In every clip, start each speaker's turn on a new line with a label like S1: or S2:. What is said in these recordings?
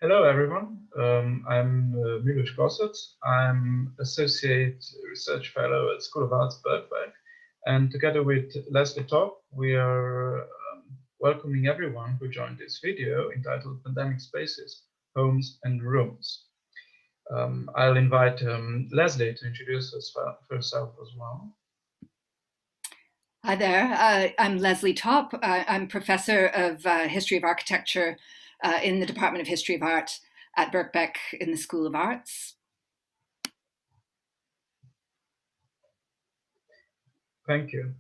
S1: Hello, everyone. I'm Miloš Kosec. I'm Associate Research Fellow at School of Arts, Birkbeck. And together with Leslie Topp, we are welcoming everyone who joined this video entitled Pandemic Spaces, Homes and Rooms. I'll invite Leslie to introduce herself as well.
S2: Hi there, I'm Leslie Topp. I'm Professor of History of Architecture in the Department of History of Art at Birkbeck in the School of Arts.
S1: Thank you.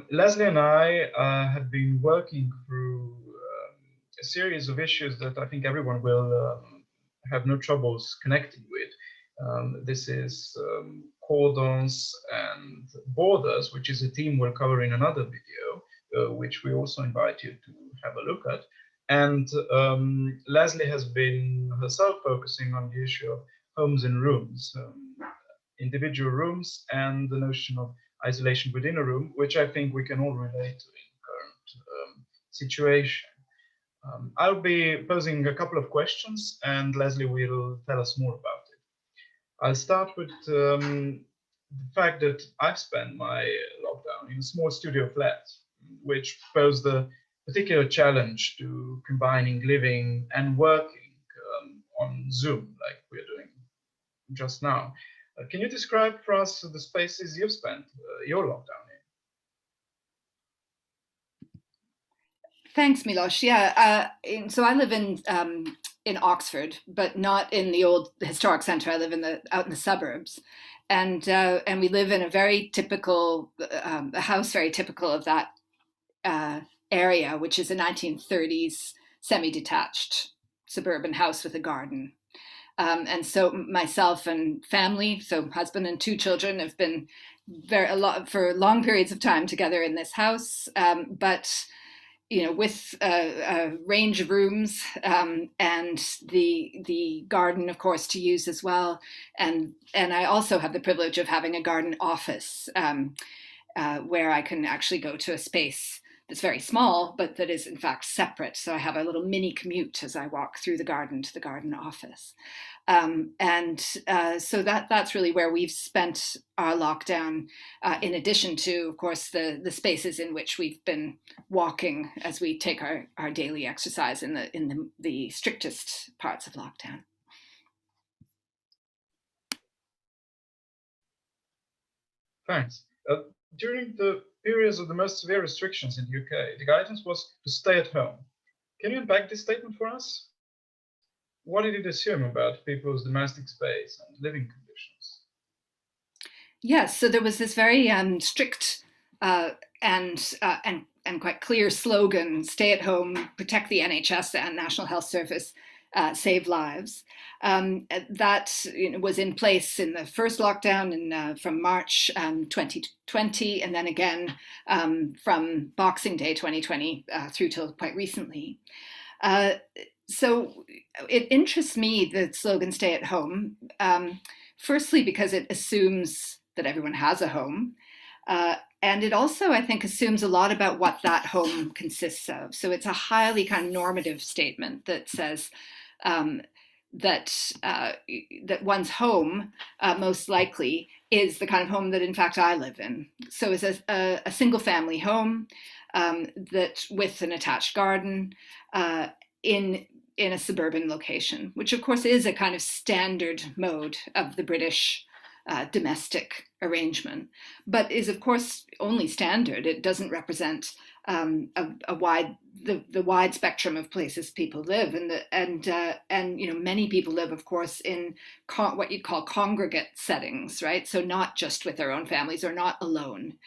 S1: Leslie and I have been working through a series of issues that I think everyone will have no troubles connecting with. This is cordons and borders, which is a theme we'll cover in another video, which we also invite you to have a look at. And Leslie has been herself focusing on the issue of homes and rooms, individual rooms, and the notion of isolation within a room, which I think we can all relate to in current situation. I'll be posing a couple of questions, and Leslie will tell us more about it. I'll start with the fact that I've spent my lockdown in a small studio flat, which posed a particular challenge to combining living and working on Zoom, like we're doing just now. Can you describe for us the spaces you've spent your lockdown in?
S2: Thanks, Miloš. Yeah, so I live in Oxford, but not in the old historic centre. I live out in the suburbs, and we live in a very typical a house, very typical of that area, which is a 1930s semi-detached suburban house with a garden. And so myself and family, so husband and two children, have been for long periods of time together in this house. But with a range of rooms and the garden, of course, to use as well. And I also have the privilege of having a garden office where I can actually go to a space that's very small, but that is in fact separate. So I have a little mini commute as I walk through the garden to the garden office. So that's really where we've spent our lockdown, in addition to, of course, the spaces in which we've been walking as we take our daily exercise in the strictest parts of lockdown.
S1: Thanks. During the periods of the most severe restrictions in the UK, the guidance was to stay at home. Can you unpack this statement for us? What did it assume about people's domestic space and living conditions?
S2: Yes, so there was this very strict and quite clear slogan: "Stay at home, protect the NHS and National Health Service, save lives." That was in place in the first lockdown from March 2020, and then again from Boxing Day 2020 through till quite recently. So it interests me, the slogan "Stay at home," firstly because it assumes that everyone has a home. And it also, I think, assumes a lot about what that home consists of. So it's a highly kind of normative statement that says that one's home most likely is the kind of home that, in fact, I live in. So it's a single family home that with an attached garden in a suburban location, which of course is a kind of standard mode of the British domestic arrangement, but is of course only standard. It doesn't represent the wide spectrum of places people live, and many people live, of course, in what you'd call congregate settings, right? So not just with their own families or not alone.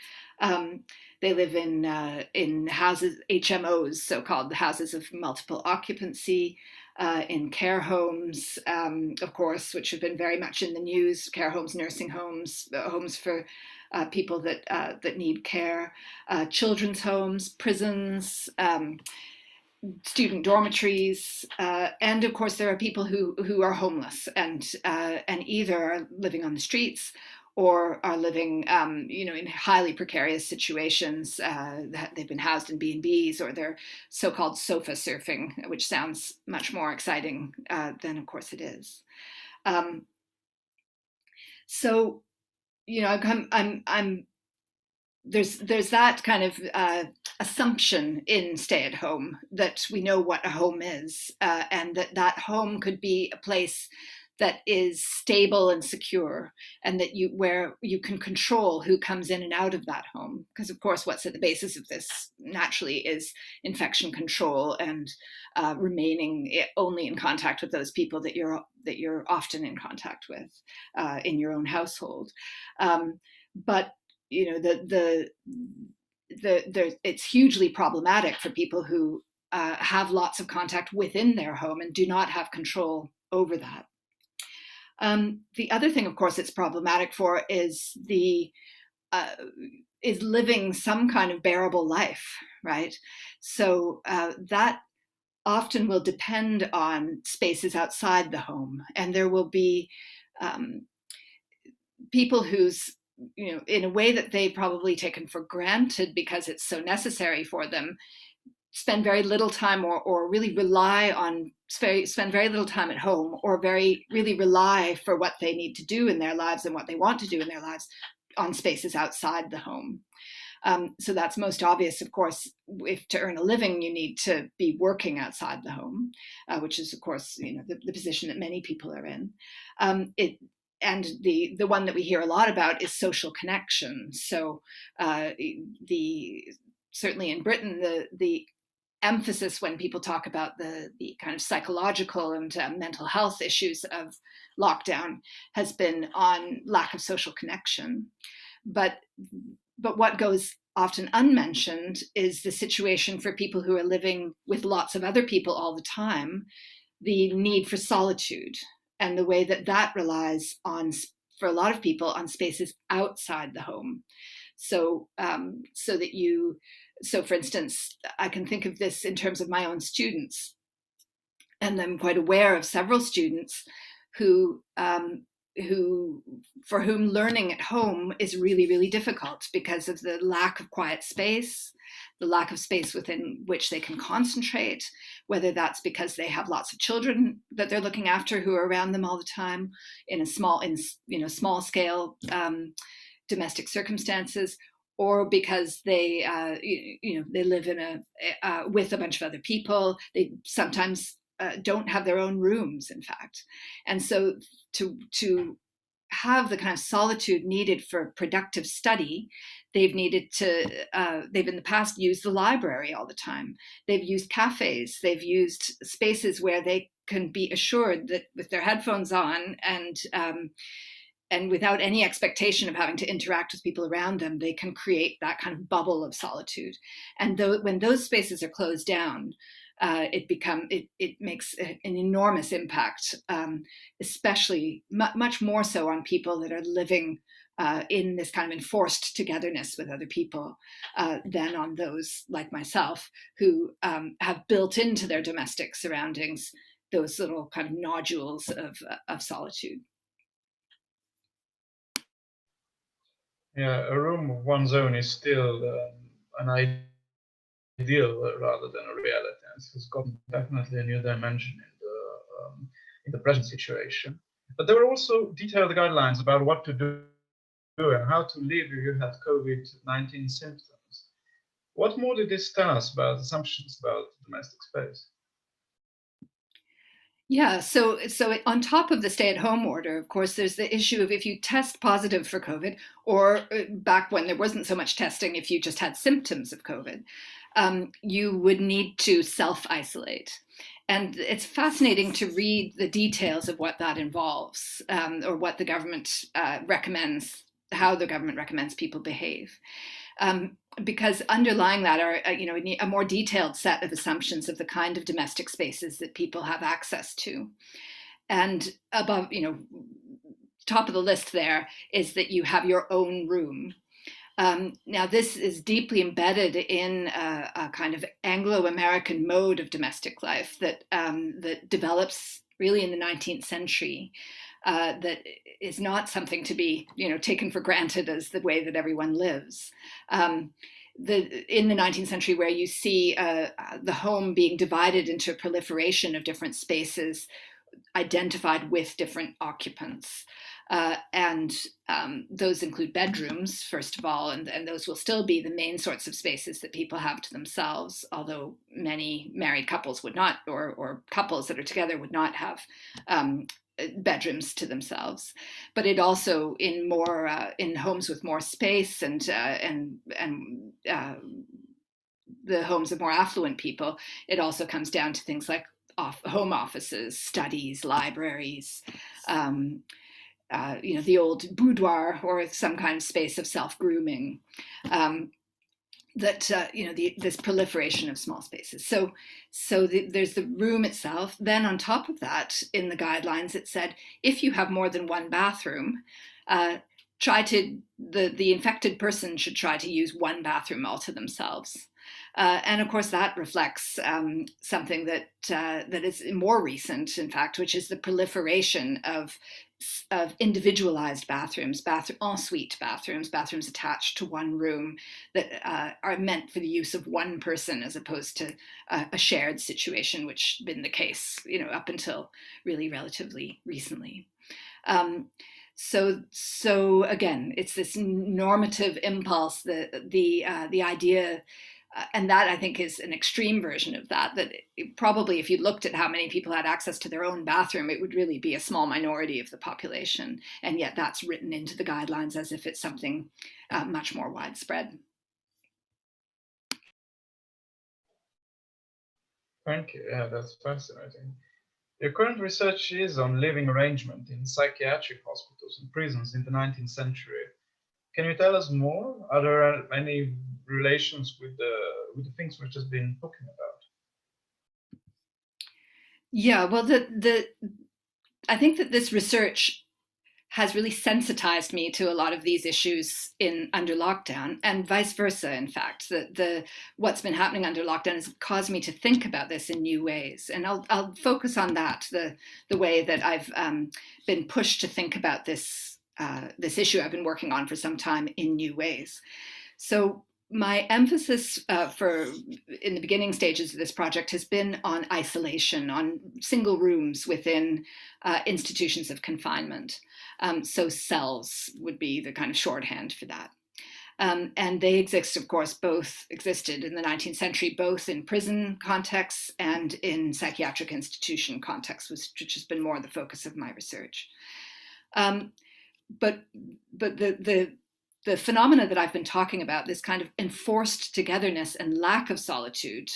S2: They live in houses, HMOs, so-called, the houses of multiple occupancy, in care homes, of course, which have been very much in the news, care homes, nursing homes, homes for people that need care, children's homes, prisons, student dormitories, and of course there are people who are homeless and either are living on the streets or are living, in highly precarious situations. That they've been housed in B&Bs, or they're so-called sofa surfing, which sounds much more exciting than, of course, it is. So, I'm there's that kind of assumption in stay at home that we know what a home is, and that home could be a place that is stable and secure, and that where you can control who comes in and out of that home. Because of course, what's at the basis of this naturally is infection control and remaining only in contact with those people that you're often in contact with in your own household. But it's hugely problematic for people who have lots of contact within their home and do not have control over that. The other thing, of course, it's problematic for is living some kind of bearable life, right? So that often will depend on spaces outside the home, and there will be people whose, in a way that they've probably taken for granted because it's so necessary for them, spend very little time or really rely on, spend very little time at home, or really rely for what they need to do in their lives and what they want to do in their lives on spaces outside the home. So that's most obvious, of course, if to earn a living, you need to be working outside the home, which is, of course, the position that many people are in. And the one that we hear a lot about is social connection. So certainly in Britain, the emphasis when people talk about the kind of psychological and mental health issues of lockdown has been on lack of social connection. But what goes often unmentioned is the situation for people who are living with lots of other people all the time, the need for solitude, and the way that relies on, for a lot of people, on spaces outside the home. So so for instance, I can think of this in terms of my own students, and I'm quite aware of several students who for whom learning at home is really, really difficult because of the lack of quiet space, the lack of space within which they can concentrate, whether that's because they have lots of children that they're looking after who are around them all the time in small scale domestic circumstances, or because they live in with a bunch of other people. They sometimes don't have their own rooms, in fact. And so to have the kind of solitude needed for productive study, they've in the past used the library all the time. They've used cafes. They've used spaces where they can be assured that with their headphones on and without any expectation of having to interact with people around them, they can create that kind of bubble of solitude. And when those spaces are closed down, it makes an enormous impact, especially much more so on people that are living in this kind of enforced togetherness with other people than on those like myself who have built into their domestic surroundings those little kind of nodules of solitude.
S1: Yeah, a room of one's own is still an ideal rather than a reality. It's gotten definitely a new dimension in the present situation. But there were also detailed guidelines about what to do and how to live if you had COVID-19 symptoms. What more did this tell us about assumptions about domestic space?
S2: Yeah, so on top of the stay-at-home order, of course, there's the issue of if you test positive for COVID, or back when there wasn't so much testing, if you just had symptoms of COVID, you would need to self-isolate. And it's fascinating to read the details of what that involves, or what the government recommends, how the government recommends people behave. Because underlying that are a more detailed set of assumptions of the kind of domestic spaces that people have access to. And above, top of the list there is that you have your own room. Now, this is deeply embedded in a kind of Anglo-American mode of domestic life that develops really in the 19th century. that is not something to be, taken for granted as the way that everyone lives. In the 19th century, where you see the home being divided into a proliferation of different spaces identified with different occupants. And those include bedrooms, first of all, and those will still be the main sorts of spaces that people have to themselves, although many married couples would not, or couples that are together would not have bedrooms to themselves. But it also, in homes with more space and the homes of more affluent people, it also comes down to things like home offices, studies, libraries, the old boudoir or some kind of space of self-grooming. This proliferation of small spaces. There's the room itself. Then on top of that, in the guidelines, it said if you have more than one bathroom, the infected person should try to use one bathroom all to themselves. And of course, that reflects something that is more recent, in fact, which is the proliferation of individualized bathrooms, ensuite bathrooms attached to one room that are meant for the use of one person as opposed to a shared situation, which has been the case, up until really relatively recently. So again, it's this normative impulse, the idea. And that, I think, is an extreme version of that probably if you looked at how many people had access to their own bathroom, it would really be a small minority of the population. And yet that's written into the guidelines as if it's something much more widespread.
S1: Thank you. Yeah, that's fascinating. Your current research is on living arrangement in psychiatric hospitals and prisons in the 19th century. Can you tell us more? Are there any relations with the things we've just been talking about?
S2: Yeah, well, I think that this research has really sensitized me to a lot of these issues under lockdown, and vice versa. In fact, what's been happening under lockdown has caused me to think about this in new ways, and I'll focus on that, the way that I've been pushed to think about this issue I've been working on for some time in new ways. So my emphasis in the beginning stages of this project has been on isolation, on single rooms within institutions of confinement. So cells would be the kind of shorthand for that. And they of course, both existed in the 19th century, both in prison contexts and in psychiatric institution contexts, which has been more the focus of my research. But the phenomena that I've been talking about, this kind of enforced togetherness and lack of solitude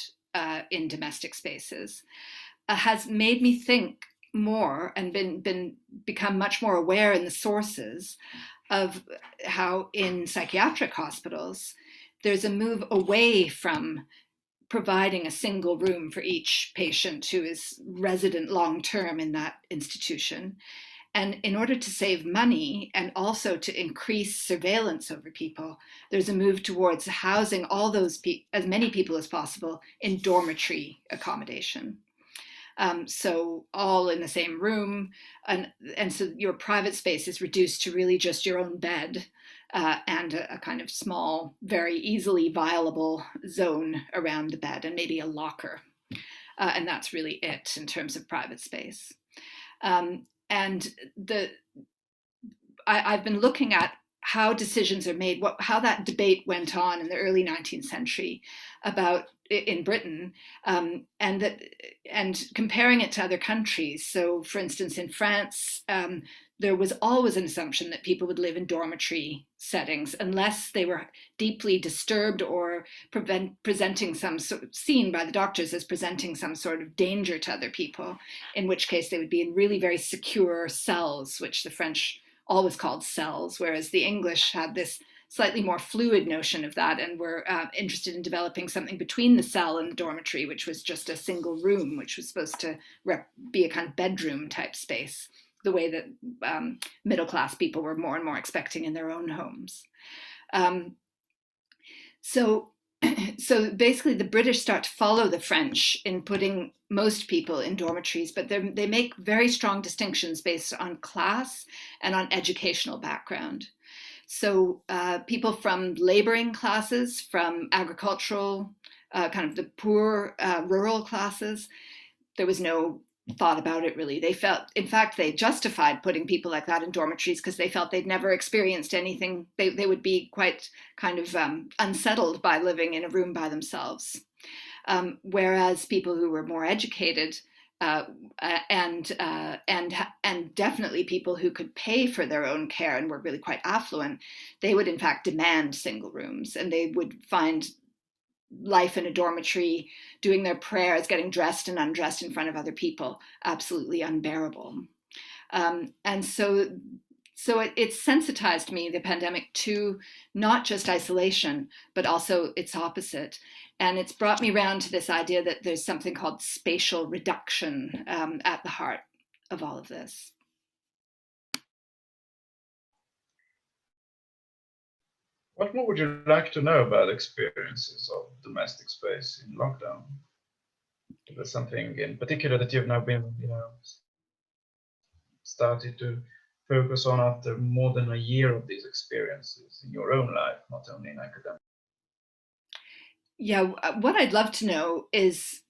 S2: in domestic spaces, has made me think more and become much more aware in the sources of how in psychiatric hospitals there's a move away from providing a single room for each patient who is resident long-term in that institution. And in order to save money and also to increase surveillance over people, there's a move towards housing all those as many people as possible in dormitory accommodation. So all in the same room, and so your private space is reduced to really just your own bed and a kind of small, very easily violable zone around the bed, and maybe a locker. And that's really it in terms of private space. And I've been looking at how decisions are made, how that debate went on in the early 19th century in Britain, and comparing it to other countries. So, for instance, in France, there was always an assumption that people would live in dormitory settings unless they were deeply disturbed or presenting some seen by the doctors as presenting some sort of danger to other people, in which case they would be in really very secure cells, which the French always called cells, whereas the English had this slightly more fluid notion of that and were interested in developing something between the cell and the dormitory, which was just a single room, which was supposed to be a kind of bedroom type space, the way that middle-class people were more and more expecting in their own homes. So so basically the British start to follow the French in putting most people in dormitories, but they make very strong distinctions based on class and on educational background. So people from laboring classes, from agricultural, kind of the poor rural classes, there was no thought about it really. They felt, in fact, they justified putting people like that in dormitories because they felt they'd never experienced anything. They would be quite kind of unsettled by living in a room by themselves. Whereas people who were more educated uh, and definitely people who could pay for their own care and were really quite affluent, they would in fact demand single rooms, and they would find life in a dormitory, doing their prayers, getting dressed and undressed in front of other people, absolutely unbearable. And so it sensitized me, the pandemic, to not just isolation, but also its opposite. And it's brought me around to this idea that there's something called spatial reduction at the heart of all of this.
S1: What more would you like to know about experiences of domestic space in lockdown? Is there something in particular that you've now been, started to focus on after more than a year of these experiences in your own life, not only in academic?
S2: Yeah, what I'd love to know is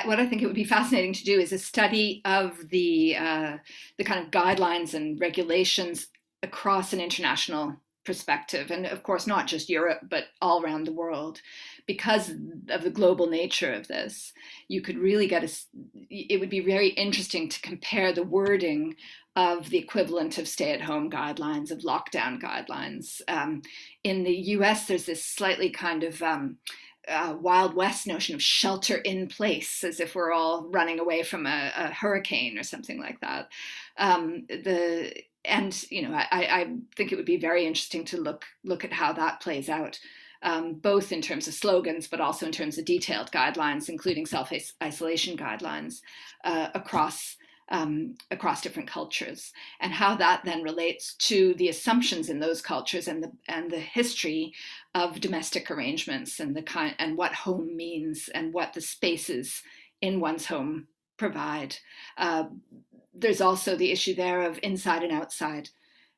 S2: what I think it would be fascinating to do is a study of the kind of guidelines and regulations across an international perspective, and of course not just Europe, but all around the world, because of the global nature of this. You could really get it would be very interesting to compare the wording of the equivalent of stay-at-home guidelines, of lockdown guidelines. In the US, there's this slightly kind of Wild West notion of shelter in place, as if we're all running away from a hurricane or something like that. I think it would be very interesting to look at how that plays out, both in terms of slogans, but also in terms of detailed guidelines, including self-isolation guidelines across different cultures, and how that then relates to the assumptions in those cultures and the history of domestic arrangements and what home means and what the spaces in one's home provide. There's also the issue there of inside and outside,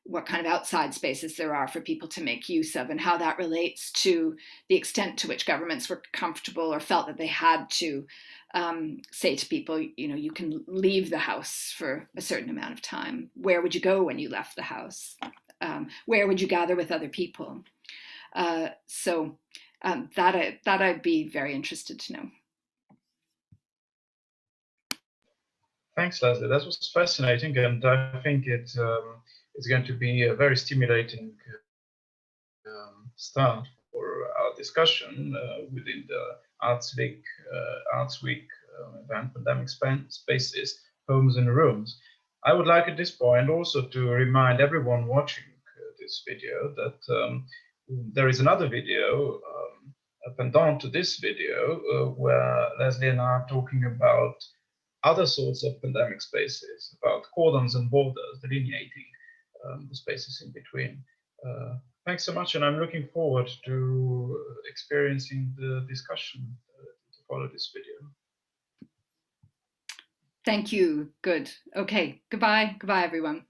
S2: what kind of outside spaces there are for people to make use of, and how that relates to the extent to which governments were comfortable or felt that they had to say to people, you can leave the house for a certain amount of time. Where would you go when you left the house? Where would you gather with other people? So that I'd be very interested to know.
S1: Thanks, Leslie. That was fascinating, and I think it's going to be a very stimulating start for our discussion within the Arts Week event, Pandemic Spaces, Homes and Rooms. I would like at this point also to remind everyone watching this video that there is another video, a pendant to this video, where Leslie and I are talking about other sorts of pandemic spaces, about cordons and borders, delineating the spaces in between. Thanks so much, and I'm looking forward to experiencing the discussion to follow this video.
S2: Thank you. Good. Okay. Goodbye. Goodbye, everyone.